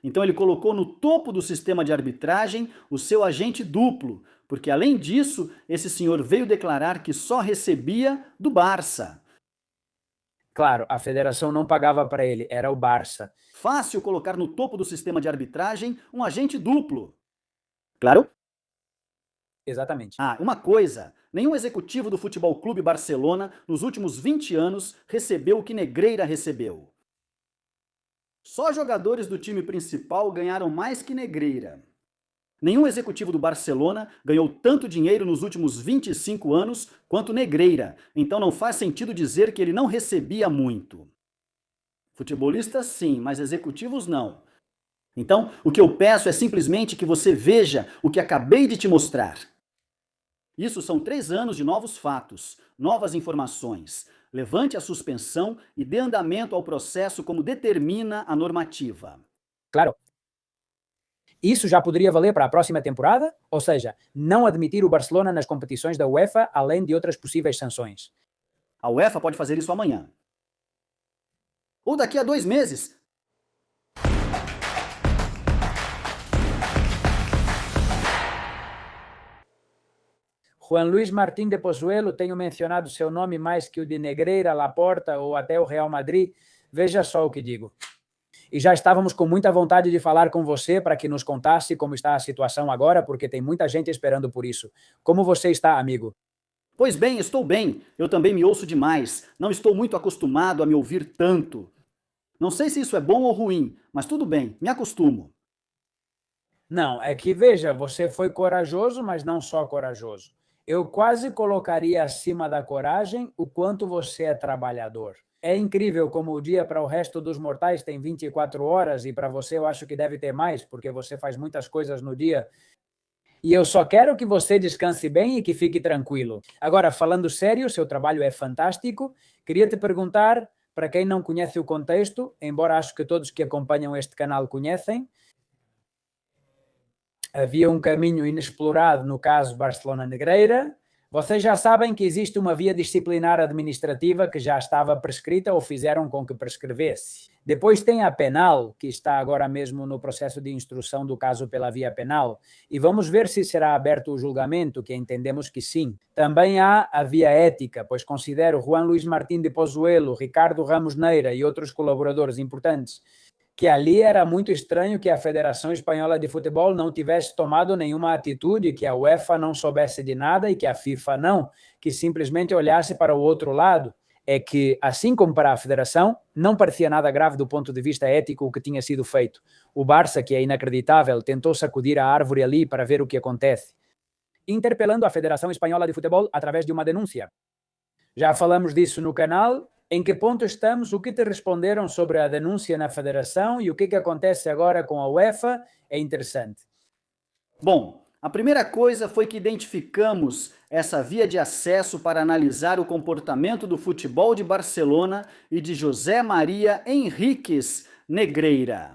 Então ele colocou no topo do sistema de arbitragem o seu agente duplo, porque além disso, esse senhor veio declarar que só recebia do Barça. Claro, a federação não pagava para ele, era o Barça. Fácil colocar no topo do sistema de arbitragem um agente duplo. Claro? Exatamente. Ah, uma coisa, nenhum executivo do Futebol Clube Barcelona nos últimos 20 anos recebeu o que Negreira recebeu. Só jogadores do time principal ganharam mais que Negreira. Nenhum executivo do Barcelona ganhou tanto dinheiro nos últimos 25 anos quanto Negreira, então não faz sentido dizer que ele não recebia muito. Futebolistas sim, mas executivos não. Então, o que eu peço é simplesmente que você veja o que acabei de te mostrar. Isso são 3 anos de novos fatos, novas informações. Levante a suspensão e dê andamento ao processo como determina a normativa. Claro. Isso já poderia valer para a próxima temporada, ou seja, não admitir o Barcelona nas competições da UEFA, além de outras possíveis sanções. A UEFA pode fazer isso amanhã. Ou daqui a 2 meses. Juan Luis Martín de Pozuelo, tenho mencionado seu nome mais que o de Negreira, Laporta ou até o Real Madrid. Veja só o que digo. E já estávamos com muita vontade de falar com você para que nos contasse como está a situação agora, porque tem muita gente esperando por isso. Como você está, amigo? Pois bem, estou bem. Eu também me ouço demais. Não estou muito acostumado a me ouvir tanto. Não sei se isso é bom ou ruim, mas tudo bem, me acostumo. Não, é que veja, você foi corajoso, mas não só corajoso. Eu quase colocaria acima da coragem o quanto você é trabalhador. É incrível como o dia para o resto dos mortais tem 24 horas e para você eu acho que deve ter mais, porque você faz muitas coisas no dia. E eu só quero que você descanse bem e que fique tranquilo. Agora, falando sério, seu trabalho é fantástico. Queria te perguntar, para quem não conhece o contexto, embora acho que todos que acompanham este canal conhecem, havia um caminho inexplorado no caso Barcelona-Negreira. Vocês já sabem que existe uma via disciplinar administrativa que já estava prescrita ou fizeram com que prescrevesse. Depois tem a penal, que está agora mesmo no processo de instrução do caso pela via penal, e vamos ver se será aberto o julgamento, que entendemos que sim. Também há a via ética, pois considero Juan Luis Martín de Pozuelo, Ricardo Ramos Neira e outros colaboradores importantes que ali era muito estranho que a Federação Espanhola de Futebol não tivesse tomado nenhuma atitude, que a UEFA não soubesse de nada e que a FIFA não, que simplesmente olhasse para o outro lado. É que, assim como para a Federação, não parecia nada grave do ponto de vista ético o que tinha sido feito. O Barça, que é inacreditável, tentou sacudir a árvore ali para ver o que acontece, interpelando a Federação Espanhola de Futebol através de uma denúncia. Já falamos disso no canal. Em que ponto estamos? O que te responderam sobre a denúncia na Federação e o que acontece agora com a UEFA? É interessante. Bom, a primeira coisa foi que identificamos essa via de acesso para analisar o comportamento do futebol de Barcelona e de José Maria Henriques Negreira.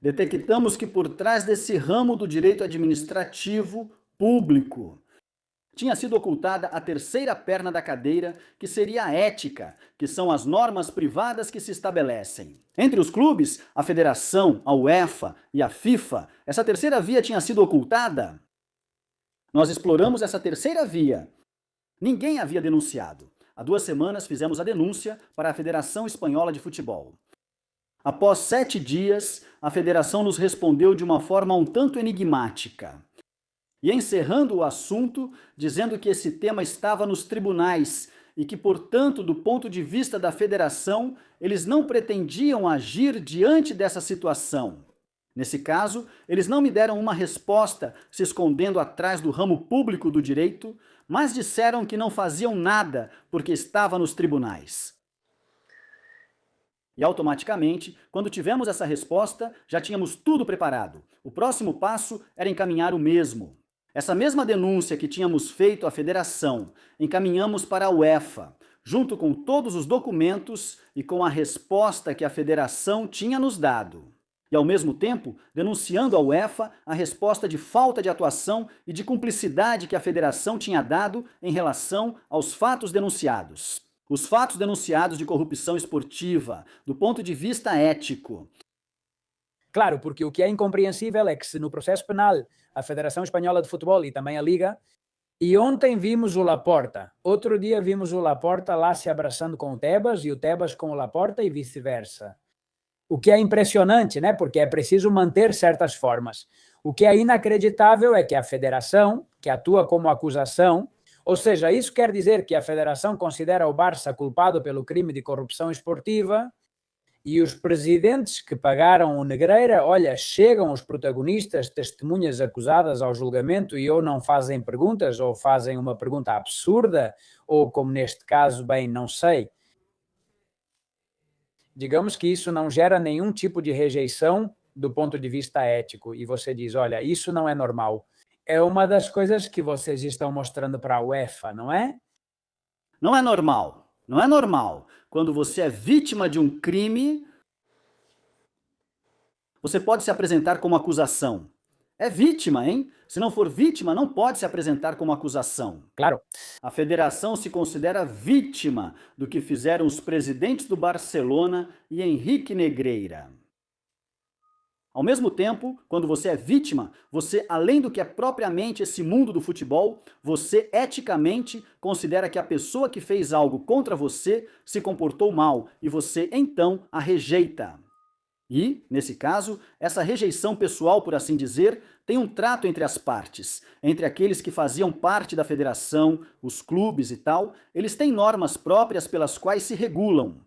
Detectamos que por trás desse ramo do direito administrativo público tinha sido ocultada a terceira perna da cadeira, que seria a ética, que são as normas privadas que se estabelecem. Entre os clubes, a Federação, a UEFA e a FIFA, essa terceira via tinha sido ocultada. Nós exploramos essa terceira via. Ninguém havia denunciado. Há 2 semanas fizemos a denúncia para a Federação Espanhola de Futebol. Após 7 dias, a federação nos respondeu de uma forma um tanto enigmática. E encerrando o assunto, dizendo que esse tema estava nos tribunais e que, portanto, do ponto de vista da federação, eles não pretendiam agir diante dessa situação. Nesse caso, eles não me deram uma resposta se escondendo atrás do ramo público do direito, mas disseram que não faziam nada porque estava nos tribunais. E automaticamente, quando tivemos essa resposta, já tínhamos tudo preparado. O próximo passo era encaminhar o mesmo. Essa mesma denúncia que tínhamos feito à federação, encaminhamos para a UEFA, junto com todos os documentos e com a resposta que a federação tinha nos dado. E ao mesmo tempo, denunciando à UEFA a resposta de falta de atuação e de cumplicidade que a federação tinha dado em relação aos fatos denunciados. Os fatos denunciados de corrupção esportiva, do ponto de vista ético. Claro, porque o que é incompreensível é que se no processo penal a Federação Espanhola de Futebol e também a Liga, e ontem vimos o Laporta, outro dia vimos o Laporta lá se abraçando com o Tebas e o Tebas com o Laporta e vice-versa. O que é impressionante, né? Porque é preciso manter certas formas. O que é inacreditável é que a Federação, que atua como acusação, ou seja, isso quer dizer que a Federação considera o Barça culpado pelo crime de corrupção esportiva e os presidentes que pagaram o Negreira, olha, chegam os protagonistas, testemunhas acusadas ao julgamento e ou não fazem perguntas, ou fazem uma pergunta absurda, ou como neste caso, bem, não sei. Digamos que isso não gera nenhum tipo de rejeição do ponto de vista ético, e você diz, olha, isso não é normal. É uma das coisas que vocês estão mostrando para a UEFA, não é? Não é normal. Não é normal. Quando você é vítima de um crime, você pode se apresentar como acusação. É vítima, hein? Se não for vítima, não pode se apresentar como acusação. Claro. A federação se considera vítima do que fizeram os presidentes do Barcelona e Henrique Negreira. Ao mesmo tempo, quando você é vítima, você, além do que é propriamente esse mundo do futebol, você eticamente considera que a pessoa que fez algo contra você se comportou mal e você, então, a rejeita. E, nesse caso, essa rejeição pessoal, por assim dizer, tem um trato entre as partes. Entre aqueles que faziam parte da federação, os clubes e tal, eles têm normas próprias pelas quais se regulam.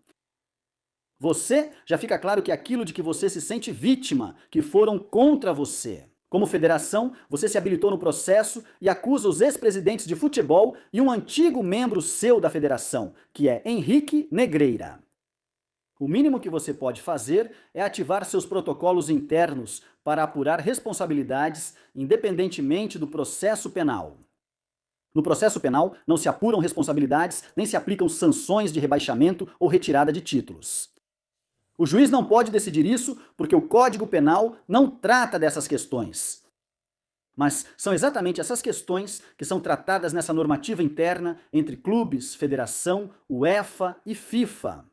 Você já fica claro que aquilo de que você se sente vítima, que foram contra você. Como federação, você se habilitou no processo e acusa os ex-presidentes de futebol e um antigo membro seu da federação, que é Henrique Negreira. O mínimo que você pode fazer é ativar seus protocolos internos para apurar responsabilidades independentemente do processo penal. No processo penal, não se apuram responsabilidades nem se aplicam sanções de rebaixamento ou retirada de títulos. O juiz não pode decidir isso porque o Código Penal não trata dessas questões. Mas são exatamente essas questões que são tratadas nessa normativa interna entre clubes, federação, UEFA e FIFA.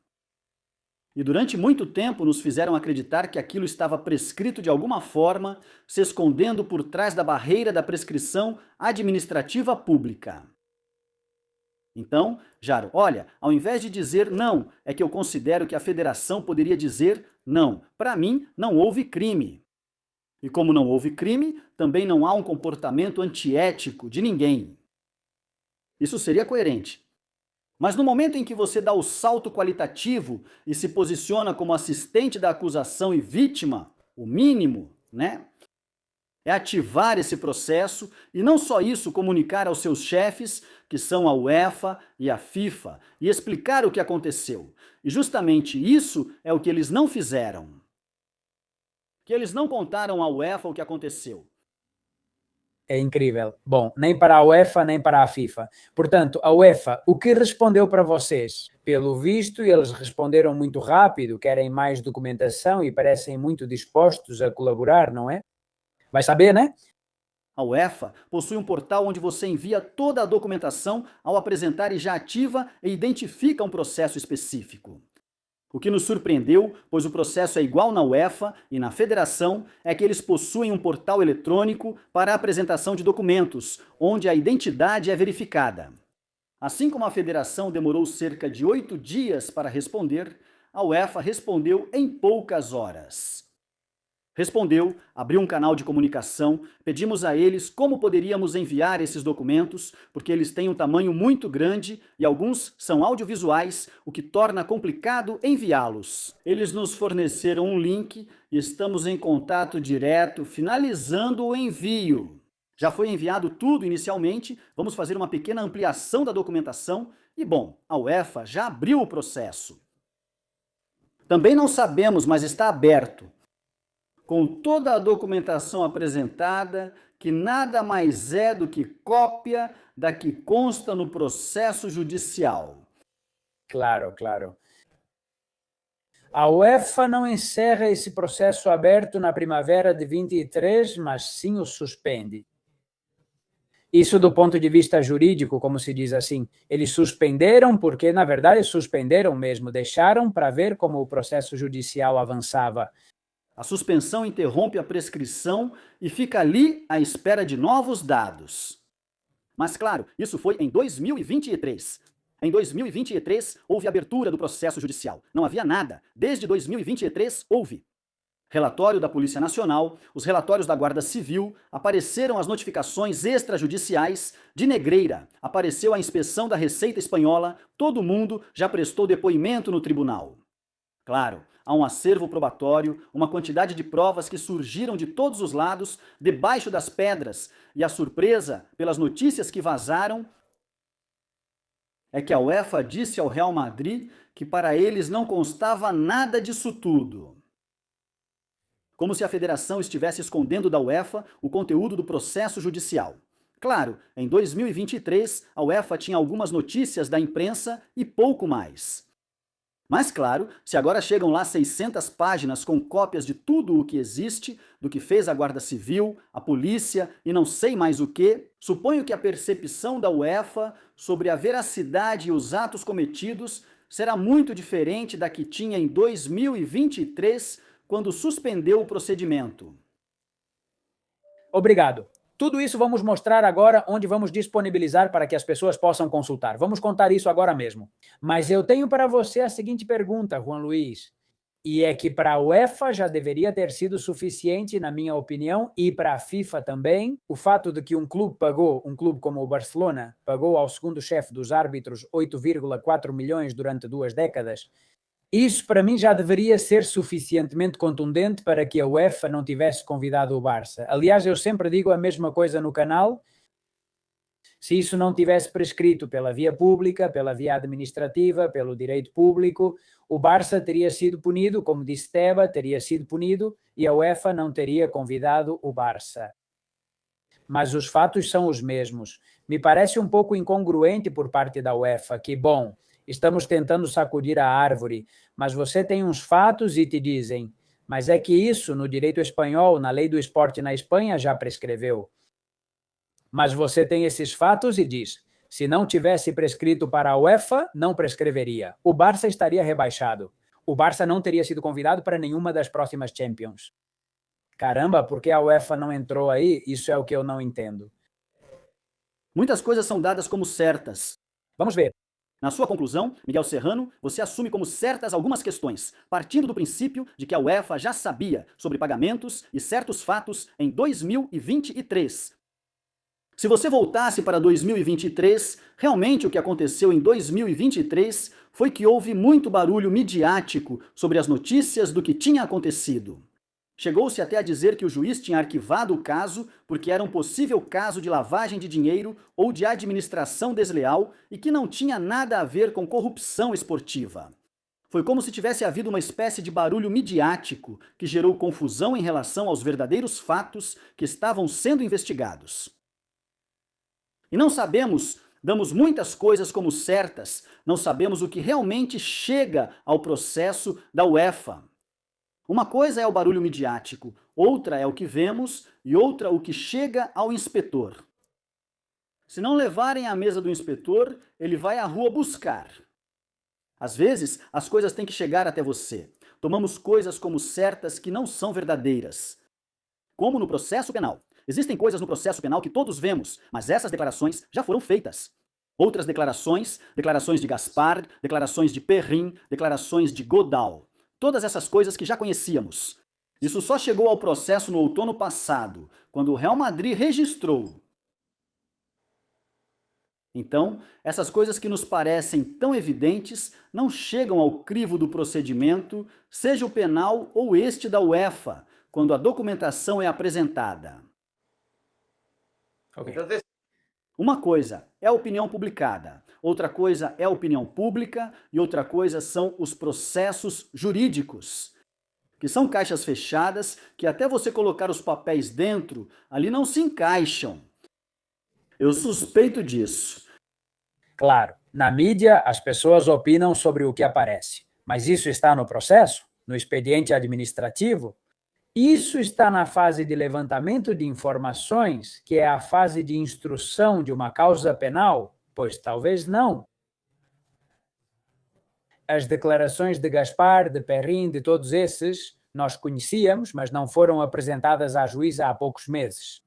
E durante muito tempo nos fizeram acreditar que aquilo estava prescrito de alguma forma, se escondendo por trás da barreira da prescrição administrativa pública. Então, Jaro, olha, ao invés de dizer não, é que eu considero que a federação poderia dizer não. Para mim, não houve crime. E como não houve crime, também não há um comportamento antiético de ninguém. Isso seria coerente. Mas no momento em que você dá o salto qualitativo e se posiciona como assistente da acusação e vítima, o mínimo, né? É ativar esse processo e não só isso, comunicar aos seus chefes, que são a UEFA e a FIFA, e explicar o que aconteceu. E justamente isso é o que eles não fizeram. Que eles não contaram à UEFA o que aconteceu. É incrível. Bom, nem para a UEFA, nem para a FIFA. Portanto, a UEFA, o que respondeu para vocês? Pelo visto, eles responderam muito rápido, querem mais documentação e parecem muito dispostos a colaborar, não é? Vai saber, né? A UEFA possui um portal onde você envia toda a documentação ao apresentar e já ativa e identifica um processo específico. O que nos surpreendeu, pois o processo é igual na UEFA e na federação, é que eles possuem um portal eletrônico para a apresentação de documentos, onde a identidade é verificada. Assim como a federação demorou cerca de 8 dias para responder, a UEFA respondeu em poucas horas. Respondeu, abriu um canal de comunicação, pedimos a eles como poderíamos enviar esses documentos, porque eles têm um tamanho muito grande e alguns são audiovisuais, o que torna complicado enviá-los. Eles nos forneceram um link e estamos em contato direto, finalizando o envio. Já foi enviado tudo inicialmente, vamos fazer uma pequena ampliação da documentação e, bom, a UEFA já abriu o processo. Também não sabemos, mas está aberto. Com toda a documentação apresentada, que nada mais é do que cópia da que consta no processo judicial. Claro, claro. A UEFA não encerra esse processo aberto na primavera de 23, mas sim o suspende. Isso do ponto de vista jurídico, como se diz assim, eles suspenderam porque, na verdade, suspenderam mesmo, deixaram para ver como o processo judicial avançava. A suspensão interrompe a prescrição e fica ali à espera de novos dados. Mas, claro, isso foi em 2023. Em 2023, houve abertura do processo judicial. Não havia nada. Desde 2023, houve. Relatório da Polícia Nacional, os relatórios da Guarda Civil, apareceram as notificações extrajudiciais de Negreira, apareceu a inspeção da Receita Espanhola, todo mundo já prestou depoimento no tribunal. Claro, há um acervo probatório, uma quantidade de provas que surgiram de todos os lados, debaixo das pedras, e a surpresa, pelas notícias que vazaram, é que a UEFA disse ao Real Madrid que para eles não constava nada disso tudo. Como se a federação estivesse escondendo da UEFA o conteúdo do processo judicial. Claro, em 2023, a UEFA tinha algumas notícias da imprensa e pouco mais. Mas claro, se agora chegam lá 600 páginas com cópias de tudo o que existe, do que fez a Guarda Civil, a polícia e não sei mais o que, suponho que a percepção da UEFA sobre a veracidade e os atos cometidos será muito diferente da que tinha em 2023, quando suspendeu o procedimento. Obrigado. Tudo isso vamos mostrar agora, onde vamos disponibilizar para que as pessoas possam consultar. Vamos contar isso agora mesmo. Mas eu tenho para você a seguinte pergunta, Juan Luis, e é que para a UEFA já deveria ter sido suficiente, na minha opinião, e para a FIFA também, o fato de que um clube como o Barcelona, pagou ao segundo chefe dos árbitros 8,4 milhões durante 2 décadas. Isso, para mim, já deveria ser suficientemente contundente para que a UEFA não tivesse convidado o Barça. Aliás, eu sempre digo a mesma coisa no canal. Se isso não tivesse prescrito pela via pública, pela via administrativa, pelo direito público, o Barça teria sido punido, como disse Teba, teria sido punido e a UEFA não teria convidado o Barça. Mas os fatos são os mesmos. Me parece um pouco incongruente por parte da UEFA, que, bom, estamos tentando sacudir a árvore, mas você tem uns fatos e te dizem, mas é que isso no direito espanhol, na lei do esporte na Espanha, já prescreveu. Mas você tem esses fatos e diz, se não tivesse prescrito para a UEFA, não prescreveria. O Barça estaria rebaixado. O Barça não teria sido convidado para nenhuma das próximas Champions. Caramba, por que a UEFA não entrou aí? Isso é o que eu não entendo. Muitas coisas são dadas como certas. Vamos ver. Na sua conclusão, Miguel Serrano, você assume como certas algumas questões, partindo do princípio de que a UEFA já sabia sobre pagamentos e certos fatos em 2023. Se você voltasse para 2023, realmente o que aconteceu em 2023 foi que houve muito barulho midiático sobre as notícias do que tinha acontecido. Chegou-se até a dizer que o juiz tinha arquivado o caso porque era um possível caso de lavagem de dinheiro ou de administração desleal e que não tinha nada a ver com corrupção esportiva. Foi como se tivesse havido uma espécie de barulho midiático que gerou confusão em relação aos verdadeiros fatos que estavam sendo investigados. E não sabemos, damos muitas coisas como certas, não sabemos o que realmente chega ao processo da UEFA. Uma coisa é o barulho midiático, outra é o que vemos e outra o que chega ao inspetor. Se não levarem à mesa do inspetor, ele vai à rua buscar. Às vezes, as coisas têm que chegar até você. Tomamos coisas como certas que não são verdadeiras. Como no processo penal. Existem coisas no processo penal que todos vemos, mas essas declarações já foram feitas. Outras declarações de Gaspar, declarações de Perrin, declarações de Godal. Todas essas coisas que já conhecíamos. Isso só chegou ao processo no outono passado, quando o Real Madrid registrou. Então, essas coisas que nos parecem tão evidentes não chegam ao crivo do procedimento, seja o penal ou este da UEFA, quando a documentação é apresentada. Okay. Uma coisa é a opinião publicada, outra coisa é a opinião pública e outra coisa são os processos jurídicos, que são caixas fechadas que até você colocar os papéis dentro, ali não se encaixam. Eu suspeito disso. Claro, na mídia as pessoas opinam sobre o que aparece, mas isso está no processo, no expediente administrativo? Isso está na fase de levantamento de informações, que é a fase de instrução de uma causa penal? Pois talvez não. As declarações de Gaspar, de Perrin, de todos esses, nós conhecíamos, mas não foram apresentadas à juíza há poucos meses.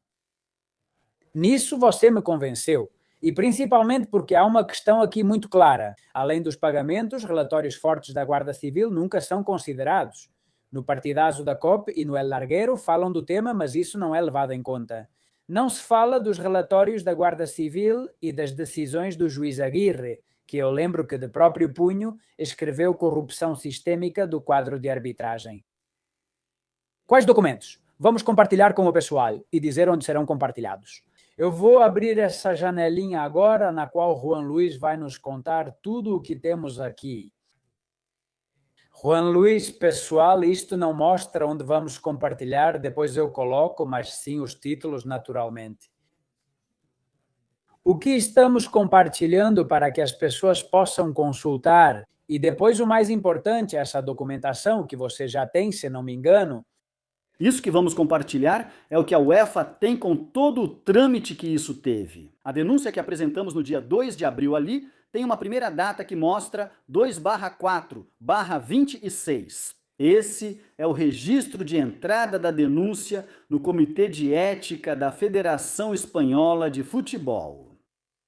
Nisso você me convenceu, e principalmente porque há uma questão aqui muito clara. Além dos pagamentos, relatórios fortes da Guarda Civil nunca são considerados. No Partidazo da COP e no El Larguero falam do tema, mas isso não é levado em conta. Não se fala dos relatórios da Guarda Civil e das decisões do juiz Aguirre, que eu lembro que de próprio punho escreveu corrupção sistêmica do quadro de arbitragem. Quais documentos? Vamos compartilhar com o pessoal e dizer onde serão compartilhados. Eu vou abrir essa janelinha agora, na qual Juan Luis vai nos contar tudo o que temos aqui. Juan Luis, pessoal, isto não mostra onde vamos compartilhar, depois eu coloco, mas sim os títulos naturalmente. O que estamos compartilhando para que as pessoas possam consultar, e depois o mais importante, essa documentação que você já tem, se não me engano. Isso que vamos compartilhar é o que a UEFA tem com todo o trâmite que isso teve. A denúncia que apresentamos no dia 2 de abril ali tem uma primeira data que mostra 2/4/26. Esse é o registro de entrada da denúncia no Comitê de Ética da Federação Espanhola de Futebol.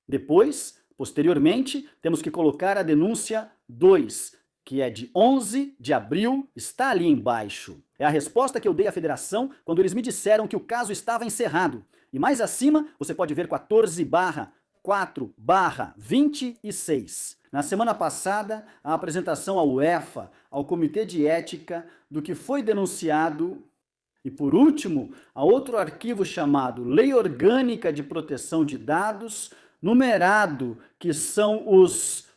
Depois, posteriormente, temos que colocar a denúncia 2, que é de 11 de abril, está ali embaixo. É a resposta que eu dei à federação quando eles me disseram que o caso estava encerrado. E mais acima, você pode ver 14/4/26. Na semana passada, a apresentação à UEFA, ao Comitê de Ética, do que foi denunciado. E por último, há outro arquivo chamado Lei Orgânica de Proteção de Dados, numerado, que são os...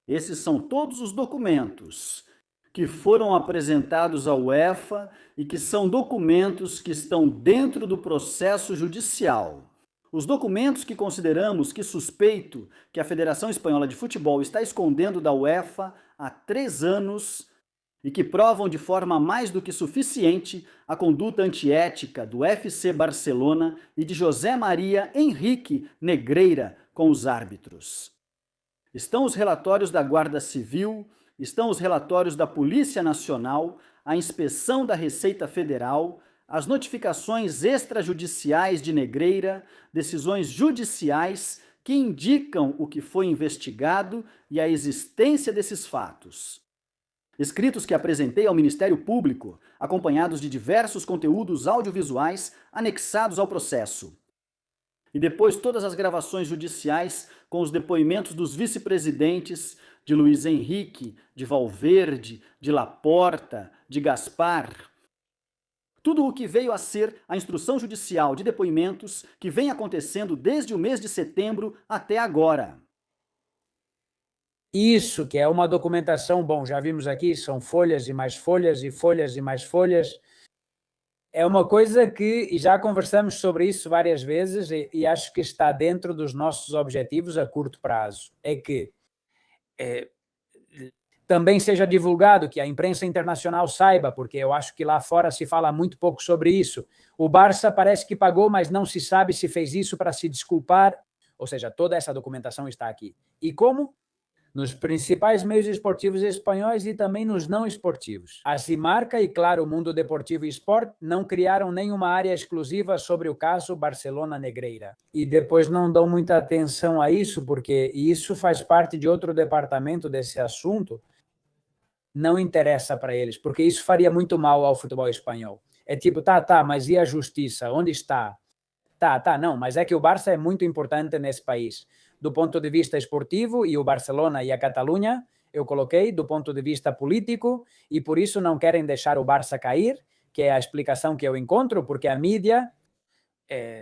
Esses são todos os documentos que foram apresentados à UEFA e que são documentos que estão dentro do processo judicial. Os documentos que consideramos que suspeito que a Federação Espanhola de Futebol está escondendo da UEFA há 3 anos e que provam de forma mais do que suficiente a conduta antiética do FC Barcelona e de José Maria Henrique Negreira com os árbitros. Estão os relatórios da Guarda Civil, estão os relatórios da Polícia Nacional, a inspeção da Receita Federal, as notificações extrajudiciais de Negreira, decisões judiciais que indicam o que foi investigado e a existência desses fatos. Escritos que apresentei ao Ministério Público, acompanhados de diversos conteúdos audiovisuais anexados ao processo. E depois todas as gravações judiciais com os depoimentos dos vice-presidentes, de Luiz Henrique, de Valverde, de Laporta, de Gaspar. Tudo o que veio a ser a instrução judicial de depoimentos que vem acontecendo desde o mês de setembro até agora. Isso que é uma documentação, bom, já vimos aqui, são folhas e mais folhas e folhas e mais folhas. É uma coisa que, e já conversamos sobre isso várias vezes, e acho que está dentro dos nossos objetivos a curto prazo, é que também seja divulgado, que a imprensa internacional saiba, porque eu acho que lá fora se fala muito pouco sobre isso. O Barça parece que pagou, mas não se sabe se fez isso para se desculpar, ou seja, toda essa documentação está aqui. E como? Nos principais meios esportivos espanhóis e também nos não esportivos. A Simarca e, claro, o Mundo Deportivo e Sport não criaram nenhuma área exclusiva sobre o caso Barcelona Negreira. E depois não dão muita atenção a isso, porque isso faz parte de outro departamento desse assunto. Não interessa para eles, porque isso faria muito mal ao futebol espanhol. É tipo, mas e a justiça? Onde está? Não, mas é que o Barça é muito importante nesse país. Do ponto de vista esportivo, e o Barcelona e a Catalunha, eu coloquei do ponto de vista político, e por isso não querem deixar o Barça cair, que é a explicação que eu encontro, porque a mídia,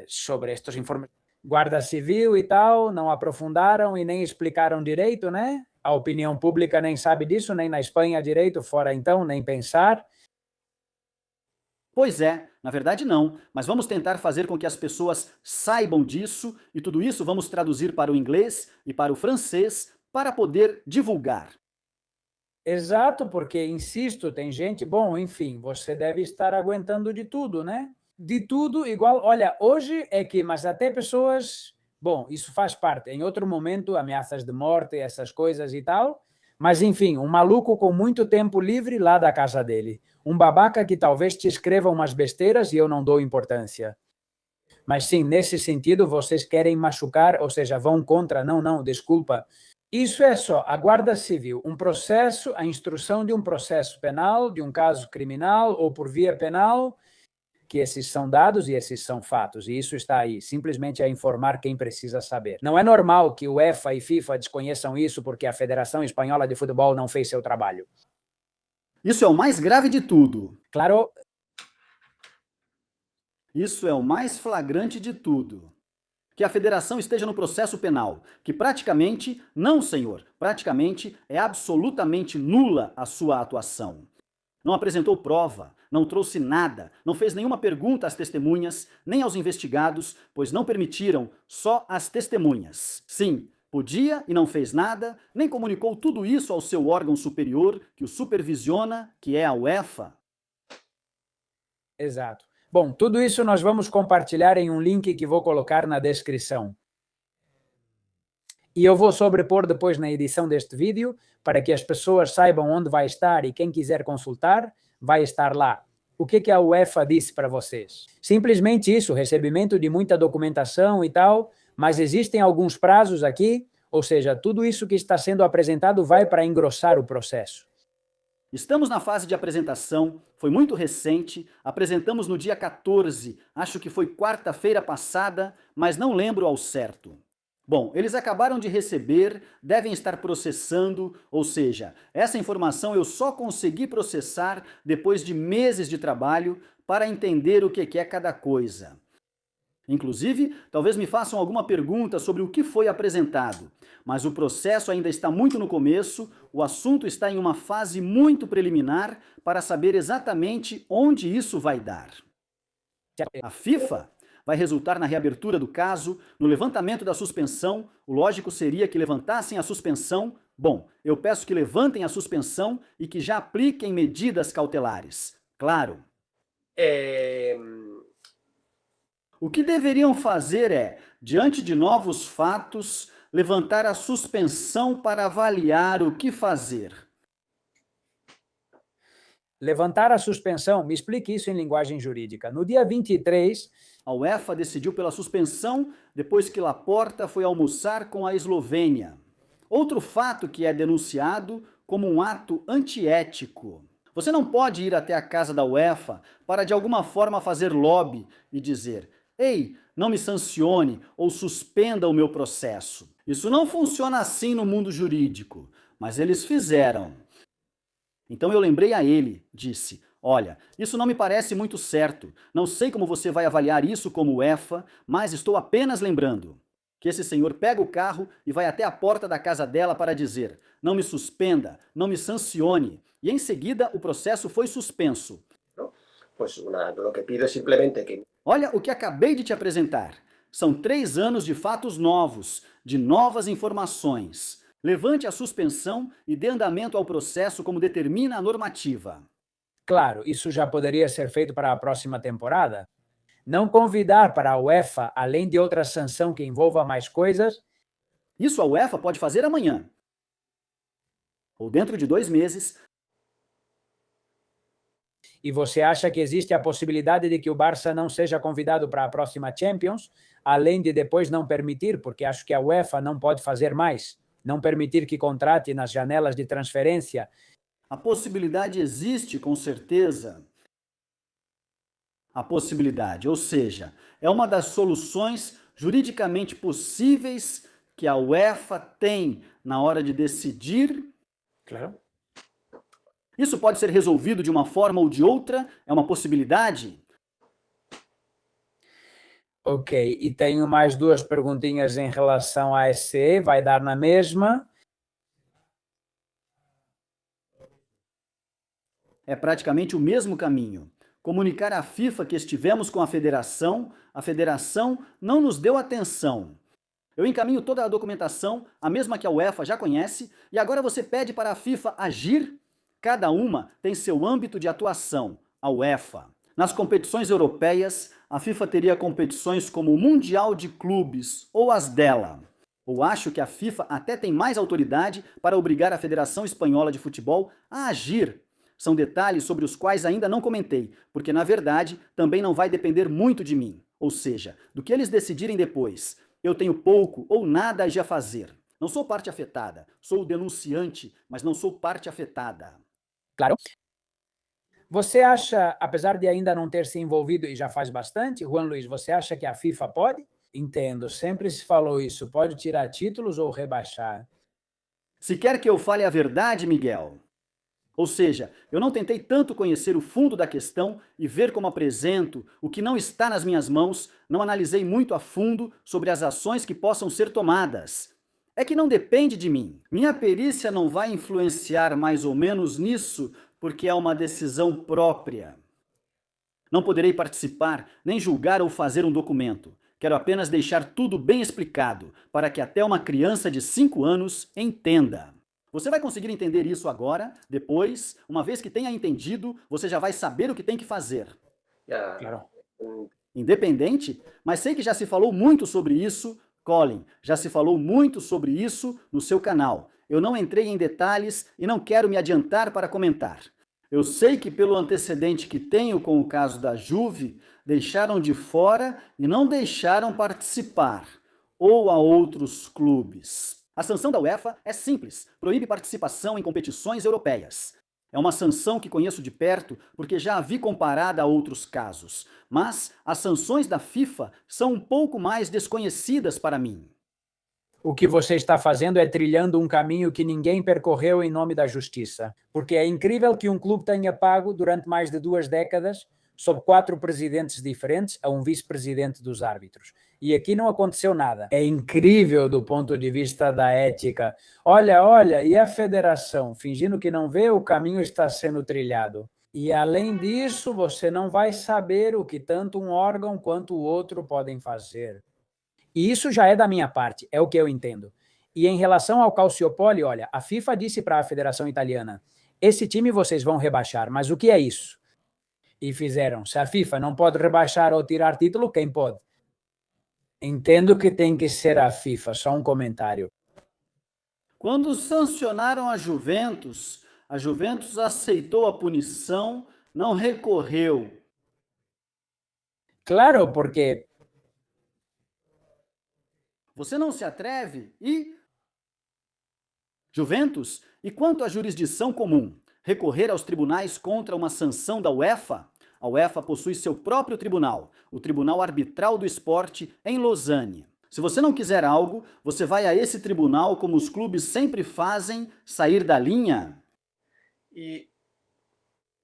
sobre estes informes, Guarda Civil e tal, não aprofundaram e nem explicaram direito, né? A opinião pública nem sabe disso, nem na Espanha direito, fora então, nem pensar. Pois é, na verdade não, mas vamos tentar fazer com que as pessoas saibam disso e tudo isso vamos traduzir para o inglês e para o francês para poder divulgar. Exato, porque, insisto, tem gente, bom, enfim, você deve estar aguentando de tudo, né? De tudo igual, olha, hoje é que, mas até pessoas, bom, isso faz parte, em outro momento, ameaças de morte, essas coisas e tal, Mas, enfim, um maluco com muito tempo livre lá da casa dele. Um babaca que talvez te escreva umas besteiras e eu não dou importância. Mas sim, nesse sentido, vocês querem machucar, ou seja, vão contra. Não, desculpa. Isso é só a Guarda Civil, um processo, a instrução de um processo penal, de um caso criminal ou por via penal, que esses são dados e esses são fatos, e isso está aí, simplesmente a informar quem precisa saber. Não é normal que o UEFA e FIFA desconheçam isso porque a Federação Espanhola de Futebol não fez seu trabalho. Isso é o mais grave de tudo. Claro. Isso é o mais flagrante de tudo. Que a federação esteja no processo penal, que praticamente, não senhor, praticamente é absolutamente nula a sua atuação. Não apresentou prova, não trouxe nada, não fez nenhuma pergunta às testemunhas, nem aos investigados, pois não permitiram, só as testemunhas. Sim, podia e não fez nada, nem comunicou tudo isso ao seu órgão superior, que o supervisiona, que é a UEFA. Exato. Bom, tudo isso nós vamos compartilhar em um link que vou colocar na descrição. E eu vou sobrepor depois na edição deste vídeo, para que as pessoas saibam onde vai estar e quem quiser consultar, vai estar lá. O que a UEFA disse para vocês? Simplesmente isso, recebimento de muita documentação e tal, mas existem alguns prazos aqui, ou seja, tudo isso que está sendo apresentado vai para engrossar o processo. Estamos na fase de apresentação, foi muito recente, apresentamos no dia 14, acho que foi quarta-feira passada, mas não lembro ao certo. Bom, eles acabaram de receber, devem estar processando, ou seja, essa informação eu só consegui processar depois de meses de trabalho para entender o que é cada coisa. Inclusive, talvez me façam alguma pergunta sobre o que foi apresentado, mas o processo ainda está muito no começo, o assunto está em uma fase muito preliminar para saber exatamente onde isso vai dar. A FIFA vai resultar na reabertura do caso, no levantamento da suspensão. O lógico seria que levantassem a suspensão. Bom, eu peço que levantem a suspensão e que já apliquem medidas cautelares. Claro. O que deveriam fazer é, diante de novos fatos, levantar a suspensão para avaliar o que fazer. Levantar a suspensão, me explique isso em linguagem jurídica. No dia 23, a UEFA decidiu pela suspensão depois que Laporta foi almoçar com a Eslovênia. Outro fato que é denunciado como um ato antiético. Você não pode ir até a casa da UEFA para de alguma forma fazer lobby e dizer: ei, não me sancione ou suspenda o meu processo. Isso não funciona assim no mundo jurídico, mas eles fizeram. Então eu lembrei a ele, disse: olha, isso não me parece muito certo, não sei como você vai avaliar isso como UEFA, mas estou apenas lembrando que esse senhor pega o carro e vai até a porta da casa dela para dizer: não me suspenda, não me sancione, e em seguida o processo foi suspenso. Olha o que acabei de te apresentar. São 3 anos de fatos novos, de novas informações. Levante a suspensão e dê andamento ao processo como determina a normativa. Claro, isso já poderia ser feito para a próxima temporada. Não convidar para a UEFA, além de outra sanção que envolva mais coisas. Isso a UEFA pode fazer amanhã. Ou dentro de 2 meses. E você acha que existe a possibilidade de que o Barça não seja convidado para a próxima Champions, além de depois não permitir, porque acho que a UEFA não pode fazer mais, não permitir que contrate nas janelas de transferência? A possibilidade existe, com certeza. A possibilidade, ou seja, é uma das soluções juridicamente possíveis que a UEFA tem na hora de decidir. Claro. Isso pode ser resolvido de uma forma ou de outra? É uma possibilidade? Ok, e tenho mais 2 perguntinhas em relação à SCE, vai dar na mesma. É praticamente o mesmo caminho. Comunicar à FIFA que estivemos com a federação não nos deu atenção. Eu encaminho toda a documentação, a mesma que a UEFA já conhece, e agora você pede para a FIFA agir? Cada uma tem seu âmbito de atuação, a UEFA. Nas competições europeias, a FIFA teria competições como o Mundial de Clubes ou as dela. Ou acho que a FIFA até tem mais autoridade para obrigar a Federação Espanhola de Futebol a agir. São detalhes sobre os quais ainda não comentei, porque na verdade também não vai depender muito de mim. Ou seja, do que eles decidirem depois. Eu tenho pouco ou nada a fazer. Não sou parte afetada, sou o denunciante, mas não sou parte afetada. Claro. Você acha, apesar de ainda não ter se envolvido e já faz bastante, Juan Luis, você acha que a FIFA pode? Entendo, sempre se falou isso, pode tirar títulos ou rebaixar. Se quer que eu fale a verdade, Miguel. Ou seja, eu não tentei tanto conhecer o fundo da questão e ver como apresento o que não está nas minhas mãos, não analisei muito a fundo sobre as ações que possam ser tomadas. É que não depende de mim. Minha perícia não vai influenciar mais ou menos nisso, porque é uma decisão própria. Não poderei participar, nem julgar ou fazer um documento. Quero apenas deixar tudo bem explicado, para que até uma criança de 5 anos entenda. Você vai conseguir entender isso agora, depois, uma vez que tenha entendido, você já vai saber o que tem que fazer. Claro. Independente, mas sei que já se falou muito sobre isso, Colin, já se falou muito sobre isso no seu canal. Eu não entrei em detalhes e não quero me adiantar para comentar. Eu sei que pelo antecedente que tenho com o caso da Juve, deixaram de fora e não deixaram participar, ou a outros clubes. A sanção da UEFA é simples, proíbe participação em competições europeias. É uma sanção que conheço de perto porque já a vi comparada a outros casos, mas as sanções da FIFA são um pouco mais desconhecidas para mim. O que você está fazendo é trilhando um caminho que ninguém percorreu em nome da justiça. Porque é incrível que um clube tenha pago durante mais de 2 décadas, sob 4 presidentes diferentes, a um vice-presidente dos árbitros. E aqui não aconteceu nada. É incrível do ponto de vista da ética. Olha, e a federação? Fingindo que não vê, o caminho está sendo trilhado. E além disso, você não vai saber o que tanto um órgão quanto o outro podem fazer. E isso já é da minha parte, é o que eu entendo. E em relação ao Calciopoli, olha, a FIFA disse para a Federação Italiana, esse time vocês vão rebaixar, mas o que é isso? E fizeram. Se a FIFA não pode rebaixar ou tirar título, quem pode? Entendo que tem que ser a FIFA, só um comentário. Quando sancionaram a Juventus aceitou a punição, não recorreu. Claro, porque... Você não se atreve e... Juventus, e quanto à jurisdição comum? Recorrer aos tribunais contra uma sanção da UEFA? A UEFA possui seu próprio tribunal, o Tribunal Arbitral do Esporte, em Lausanne. Se você não quiser algo, você vai a esse tribunal, como os clubes sempre fazem, sair da linha. E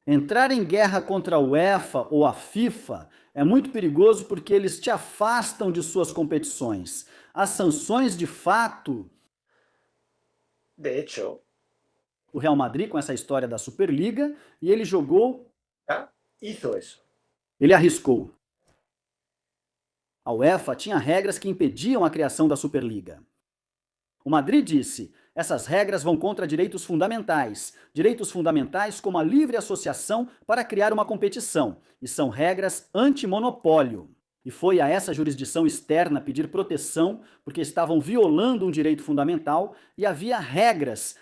Entrar em guerra contra a UEFA ou a FIFA é muito perigoso porque eles te afastam de suas competições. As sanções, de fato, de hecho, o Real Madrid com essa história da Superliga, e ele jogou, ya hizo eso. ele arriscou. A UEFA tinha regras que impediam a criação da Superliga. O Madrid disse, essas regras vão contra direitos fundamentais como a livre associação para criar uma competição, e são regras anti-monopólio. E foi a essa jurisdição externa pedir proteção porque estavam violando um direito fundamental e havia regras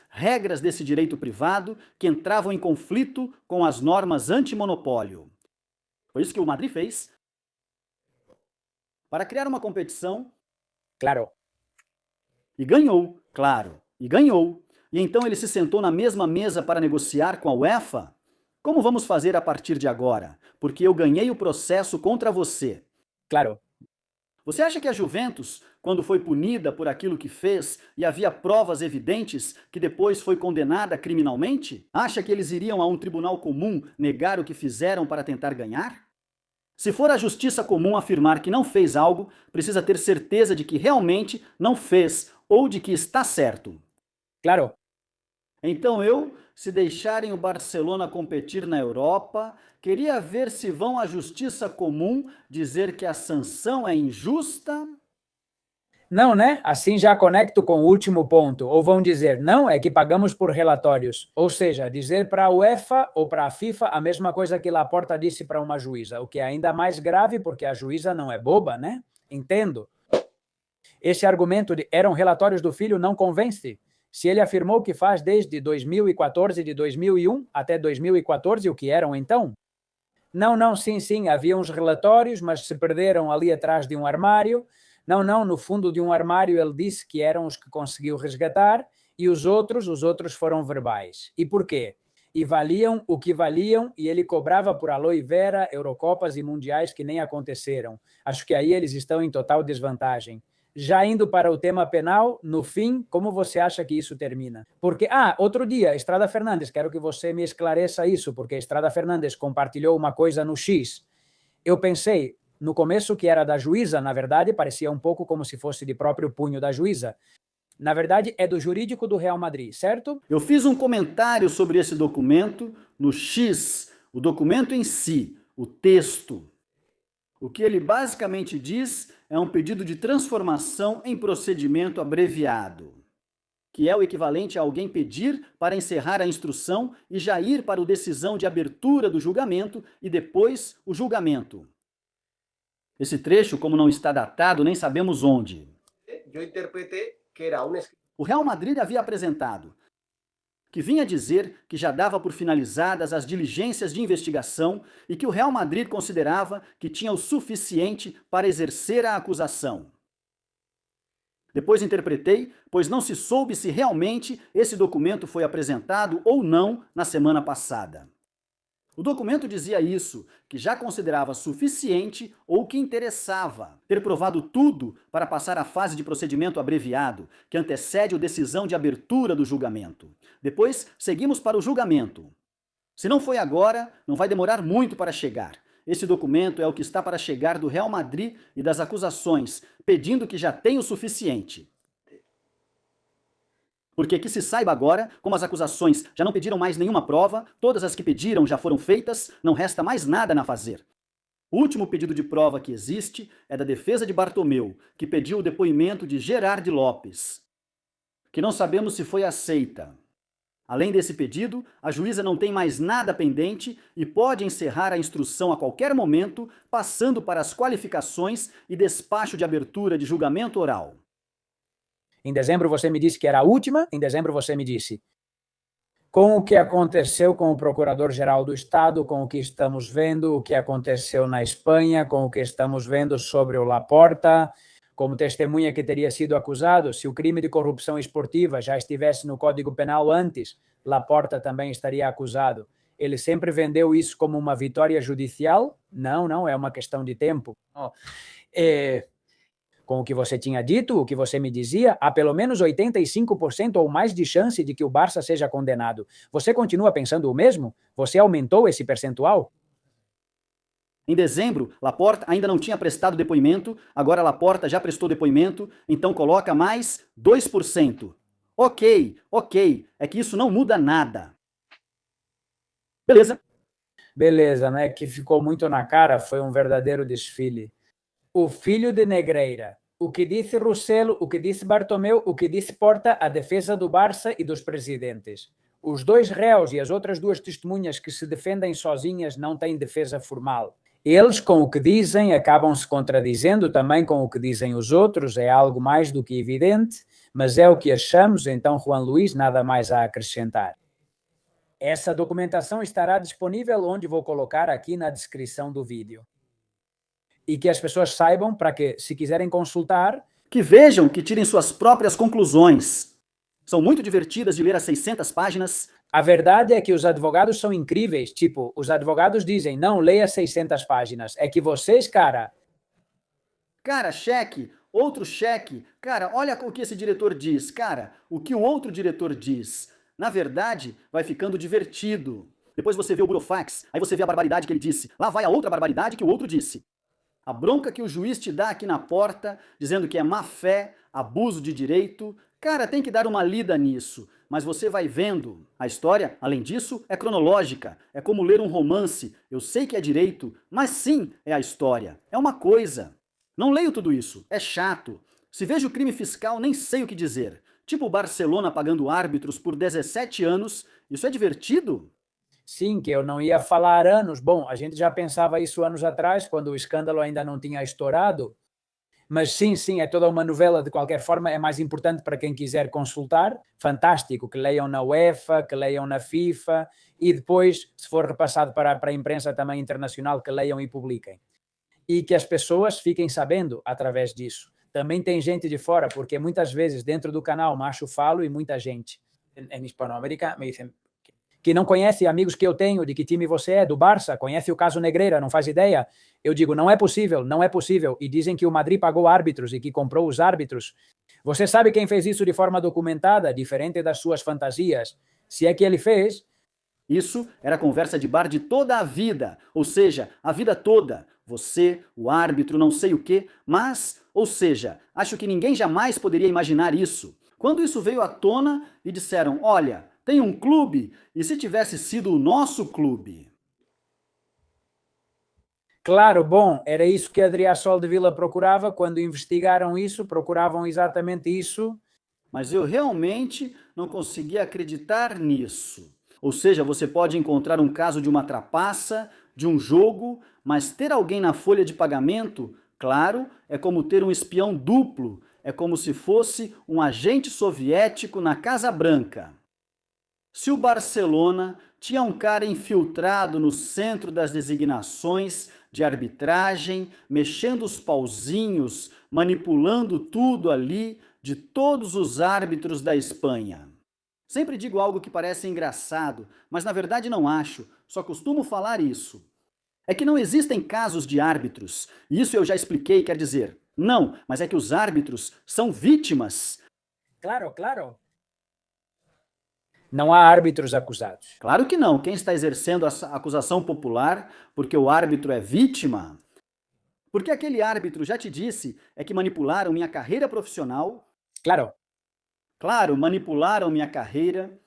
desse direito privado que entravam em conflito com as normas anti-monopólio. Foi isso que o Madrid fez para criar uma competição. Claro. E ganhou, claro, e ganhou. E então ele se sentou na mesma mesa para negociar com a UEFA? Como vamos fazer a partir de agora? Porque eu ganhei o processo contra você. Claro. Você acha que a Juventus, quando foi punida por aquilo que fez e havia provas evidentes que depois foi condenada criminalmente, acha que eles iriam a um tribunal comum negar o que fizeram para tentar ganhar? Se for a justiça comum afirmar que não fez algo, precisa ter certeza de que realmente não fez ou de que está certo. Claro. Então se deixarem o Barcelona competir na Europa, queria ver se vão à justiça comum dizer que a sanção é injusta? Não, né? Assim já conecto com o último ponto. Ou vão dizer, não, é que pagamos por relatórios. Ou seja, dizer para a UEFA ou para a FIFA a mesma coisa que Laporta disse para uma juíza, o que é ainda mais grave porque a juíza não é boba, né? Entendo. Esse argumento de eram relatórios do filho não convence. Se ele afirmou que faz desde 2014, de 2001 até 2014, o que eram então? Não, sim, havia uns relatórios, mas se perderam ali atrás de um armário. Não, no fundo de um armário ele disse que eram os que conseguiu resgatar e os outros foram verbais. E por quê? E valiam o que valiam e ele cobrava por aloe vera, Eurocopas e Mundiais que nem aconteceram. Acho que aí eles estão em total desvantagem. Já indo para o tema penal, no fim, como você acha que isso termina? Porque, outro dia, Estrada Fernandes, quero que você me esclareça isso, porque Estrada Fernandes compartilhou uma coisa no X. Eu pensei, no começo, que era da juíza, na verdade, parecia um pouco como se fosse de próprio punho da juíza. Na verdade, é do jurídico do Real Madrid, certo? Eu fiz um comentário sobre esse documento no X, o documento em si, o texto. O que ele basicamente diz é um pedido de transformação em procedimento abreviado, que é o equivalente a alguém pedir para encerrar a instrução e já ir para a decisão de abertura do julgamento e depois o julgamento. Esse trecho, como não está datado, nem sabemos onde. Eu interpretei que era um... O Real Madrid havia apresentado que vinha dizer que já dava por finalizadas as diligências de investigação e que o Real Madrid considerava que tinha o suficiente para exercer a acusação. Depois interpretei, pois não se soube se realmente esse documento foi apresentado ou não na semana passada. O documento dizia isso, que já considerava suficiente ou que interessava ter provado tudo para passar à fase de procedimento abreviado, que antecede a decisão de abertura do julgamento. Depois, seguimos para o julgamento. Se não foi agora, não vai demorar muito para chegar. Esse documento é o que está para chegar do Real Madrid e das acusações, pedindo que já tenha o suficiente. Porque que se saiba agora, como as acusações já não pediram mais nenhuma prova, todas as que pediram já foram feitas, não resta mais nada a fazer. O último pedido de prova que existe é da defesa de Bartomeu, que pediu o depoimento de Gerard Lopes, que não sabemos se foi aceita. Além desse pedido, a juíza não tem mais nada pendente e pode encerrar a instrução a qualquer momento, passando para as qualificações e despacho de abertura de julgamento oral. Em dezembro você me disse que era a última, em dezembro você me disse. Com o que aconteceu com o Procurador-Geral do Estado, com o que estamos vendo, o que aconteceu na Espanha, com o que estamos vendo sobre o Laporta, como testemunha que teria sido acusado, se o crime de corrupção esportiva já estivesse no Código Penal antes, Laporta também estaria acusado. Ele sempre vendeu isso como uma vitória judicial? Não, é uma questão de tempo. Com o que você tinha dito, o que você me dizia, há pelo menos 85% ou mais de chance de que o Barça seja condenado. Você continua pensando o mesmo? Você aumentou esse percentual? Em dezembro, Laporta ainda não tinha prestado depoimento, agora Laporta já prestou depoimento, então coloca mais 2%. Ok, é que isso não muda nada. Beleza, né? Que ficou muito na cara, foi um verdadeiro desfile. O filho de Negreira, o que disse Rossello, o que disse Bartomeu, o que disse Porta, a defesa do Barça e dos presidentes. Os dois réus e as outras duas testemunhas que se defendem sozinhas não têm defesa formal. Eles, com o que dizem, acabam se contradizendo também com o que dizem os outros, é algo mais do que evidente, mas é o que achamos, então, Juan Luís, nada mais a acrescentar. Essa documentação estará disponível onde vou colocar aqui na descrição do vídeo. E que as pessoas saibam, para que, se quiserem consultar, que vejam, que tirem suas próprias conclusões. São muito divertidas de ler as 600 páginas. A verdade é que os advogados são incríveis. Tipo, os advogados dizem, não leia 600 páginas. É que vocês, cara, cheque, outro cheque. Cara, olha o que esse diretor diz. Cara, o que o outro diretor diz. Na verdade, vai ficando divertido. Depois você vê o burofax, aí você vê a barbaridade que ele disse. Lá vai a outra barbaridade que o outro disse. A bronca que o juiz te dá aqui na porta, dizendo que é má fé, abuso de direito. Cara, tem que dar uma lida nisso. Mas você vai vendo. A história, além disso, é cronológica. É como ler um romance. Eu sei que é direito, mas sim, é a história. É uma coisa. Não leio tudo isso. É chato. Se vejo crime fiscal, nem sei o que dizer. Tipo o Barcelona pagando árbitros por 17 anos. Isso é divertido? Sim, que eu não ia falar anos. Bom, a gente já pensava isso anos atrás, quando o escândalo ainda não tinha estourado. Mas sim, sim, é toda uma novela. De qualquer forma, é mais importante para quem quiser consultar. Fantástico, que leiam na UEFA, que leiam na FIFA e depois, se for repassado para a imprensa também internacional, que leiam e publiquem. E que as pessoas fiquem sabendo através disso. Também tem gente de fora, porque muitas vezes dentro do canal Macho Falo e muita gente em Hispanoamérica me dizem que não conhece amigos que eu tenho, de que time você é, do Barça, conhece o caso Negreira, não faz ideia. Eu digo, não é possível, não é possível. E dizem que o Madrid pagou árbitros e que comprou os árbitros. Você sabe quem fez isso de forma documentada, diferente das suas fantasias? Se é que ele fez. Isso era conversa de bar de toda a vida, ou seja, a vida toda. Você, o árbitro, não sei o quê, mas, ou seja, acho que ninguém jamais poderia imaginar isso. Quando isso veio à tona e disseram, olha, tem um clube, e se tivesse sido o nosso clube? Claro, bom, era isso que Adriassol de Vila procurava. Quando investigaram isso, procuravam exatamente isso. Mas eu realmente não conseguia acreditar nisso. Ou seja, você pode encontrar um caso de uma trapaça, de um jogo, mas ter alguém na folha de pagamento, claro, é como ter um espião duplo, é como se fosse um agente soviético na Casa Branca. Se o Barcelona tinha um cara infiltrado no centro das designações de arbitragem, mexendo os pauzinhos, manipulando tudo ali, de todos os árbitros da Espanha. Sempre digo algo que parece engraçado, mas na verdade não acho, só costumo falar isso. É que não existem casos de árbitros, e isso eu já expliquei, quer dizer, não, mas é que os árbitros são vítimas. Claro, claro. Não há árbitros acusados. Claro que não. Quem está exercendo a acusação popular porque o árbitro é vítima? Porque aquele árbitro já te disse é que manipularam minha carreira profissional. Claro. Claro, manipularam minha carreira.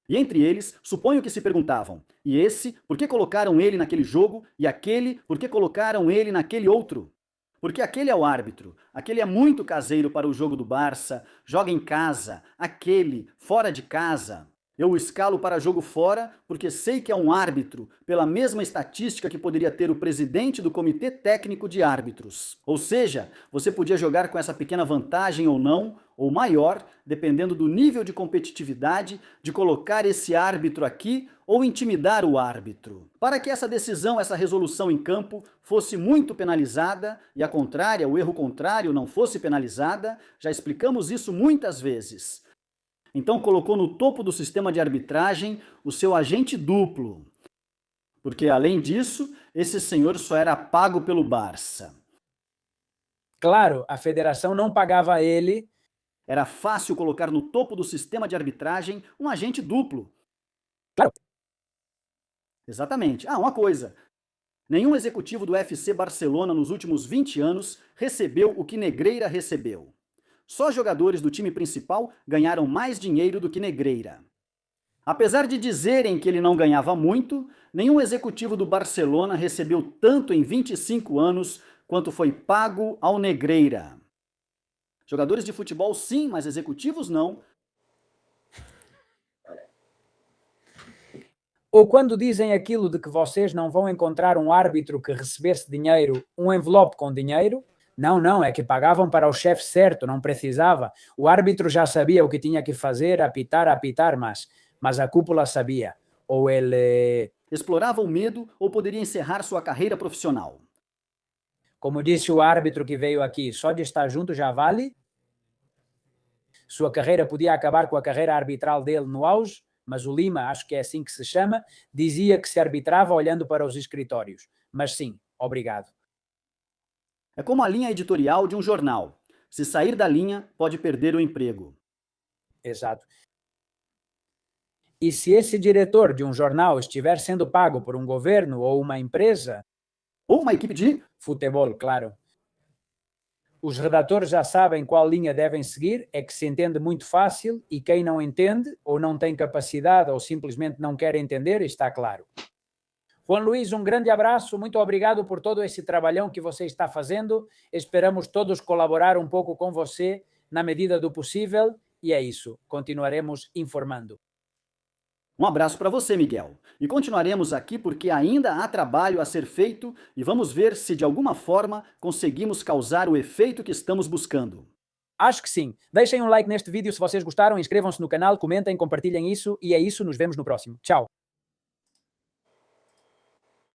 E entre eles, suponho que se perguntavam: e esse, por que colocaram ele naquele jogo? E aquele, por que colocaram ele naquele outro? Porque aquele é o árbitro, aquele é muito caseiro para o jogo do Barça, joga em casa, aquele, fora de casa. Eu o escalo para jogo fora porque sei que é um árbitro, pela mesma estatística que poderia ter o presidente do Comitê Técnico de Árbitros. Ou seja, você podia jogar com essa pequena vantagem ou não, ou maior, dependendo do nível de competitividade, de colocar esse árbitro aqui ou intimidar o árbitro. Para que essa decisão, essa resolução em campo fosse muito penalizada e a contrária, o erro contrário, não fosse penalizada, já explicamos isso muitas vezes. Então colocou no topo do sistema de arbitragem o seu agente duplo. Porque, além disso, esse senhor só era pago pelo Barça. Claro, a federação não pagava ele. Era fácil colocar no topo do sistema de arbitragem um agente duplo. Claro. Exatamente. Ah, uma coisa. Nenhum executivo do FC Barcelona nos últimos 20 anos recebeu o que Negreira recebeu. Só jogadores do time principal ganharam mais dinheiro do que Negreira. Apesar de dizerem que ele não ganhava muito, nenhum executivo do Barcelona recebeu tanto em 25 anos quanto foi pago ao Negreira. Jogadores de futebol sim, mas executivos não. Ou quando dizem aquilo de que vocês não vão encontrar um árbitro que recebesse dinheiro, um envelope com dinheiro. Não, é que pagavam para o chefe certo, não precisava. O árbitro já sabia o que tinha que fazer, apitar, mas a cúpula sabia. Ou ele... Explorava o medo ou poderia encerrar sua carreira profissional. Como disse o árbitro que veio aqui, só de estar junto já vale. Sua carreira podia acabar com a carreira arbitral dele no auge, mas o Lima, acho que é assim que se chama, dizia que se arbitrava olhando para os escritórios. Mas sim, obrigado. É como a linha editorial de um jornal. Se sair da linha, pode perder o emprego. Exato. E se esse diretor de um jornal estiver sendo pago por um governo ou uma empresa... Ou uma equipe de... futebol, claro. Os redatores já sabem qual linha devem seguir, é que se entende muito fácil e quem não entende, ou não tem capacidade, ou simplesmente não quer entender, está claro. Juan Luís, um grande abraço, muito obrigado por todo esse trabalhão que você está fazendo. Esperamos todos colaborar um pouco com você na medida do possível e é isso, continuaremos informando. Um abraço para você, Miguel. E continuaremos aqui porque ainda há trabalho a ser feito e vamos ver se de alguma forma conseguimos causar o efeito que estamos buscando. Acho que sim. Deixem um like neste vídeo se vocês gostaram, inscrevam-se no canal, comentem, compartilhem isso e é isso, nos vemos no próximo. Tchau!